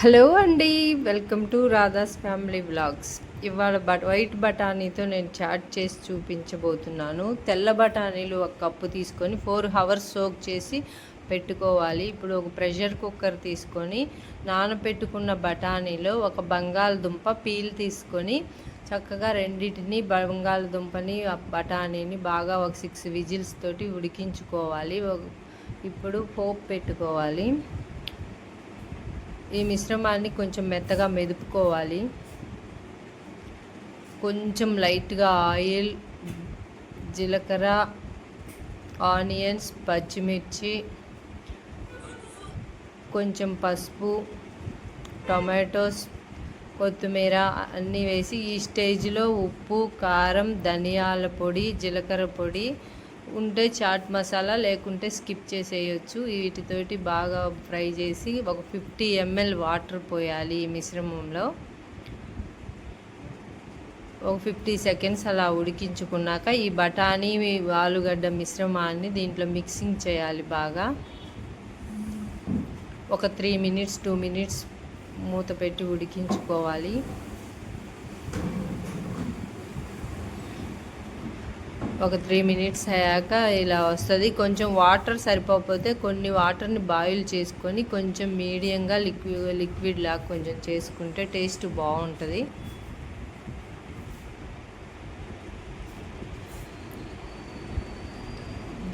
Hello అండి, welcome to Radha's family vlogs. ఇవాళ white బఠానీతో నేను చాట్ చేసి చూపించబోతున్నాను. తెల్ల బఠానీలు ఒక కప్పు తీసుకొని 4 hours సోక్ చేసి పెట్టుకోవాలి. ఇప్పుడు ఒక ప్రెషర్ కుక్కర్ తీసుకొని నానబెట్టుకున్న బఠానీలో ఒక బంగాళదుంప పీల్ తీసుకొని చక్కగా రెండింటిని బంగాళదుంపని బఠానీని బాగా ఒక 6 విజిల్స్ తోటి ఉడికించుకోవాలి. ఇప్పుడు పోపు పెట్టుకోవాలి. ఈ మిశ్రమాన్ని కొంచెం మెత్తగా మెదుపుకోవాలి. కొంచెం లైట్గా ఆయిల్, జీలకర్ర, ఆనియన్స్, పచ్చిమిర్చి, కొంచెం పసుపు, టొమాటోస్, కొత్తిమీర అన్నీ వేసి ఈ స్టేజ్లో ఉప్పు, కారం, ధనియాల పొడి, జీలకర్ర పొడి ఉంటే చాట్ మసాలా, లేకుంటే స్కిప్ చేసేయచ్చు. వీటితోటి బాగా ఫ్రై చేసి ఒక 50 ml వాటర్ పోయాలి. ఈ మిశ్రమంలో ఒక 50 seconds అలా ఉడికించుకున్నాక ఈ బఠానీ ఆలుగడ్డ మిశ్రమాన్ని దీంట్లో మిక్సింగ్ చేయాలి. బాగా ఒక 3 minutes 2 minutes మూత పెట్టి ఉడికించుకోవాలి. ఒక 3 minutes అయ్యాక ఇలా వస్తుంది. కొంచెం వాటర్ సరిపోతే కొన్ని వాటర్ని బాయిల్ చేసుకొని కొంచెం మీడియంగా లిక్విడ్ లాగా కొంచెం చేసుకుంటే టేస్ట్ బాగుంటుంది.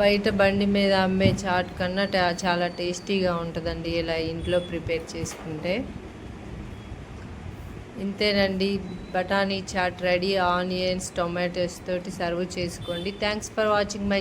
బయట బండి మీద అమ్మే చాట్ కన్నా చాలా టేస్టీగా ఉంటుందండి ఇలా ఇంట్లో ప్రిపేర్ చేసుకుంటే. ఇంతేనండి, బఠానీ చాట్ రెడీ. ఆనియన్స్, టొమాటోస్ తోటి సర్వ్ చేసుకోండి. Thanks for watching my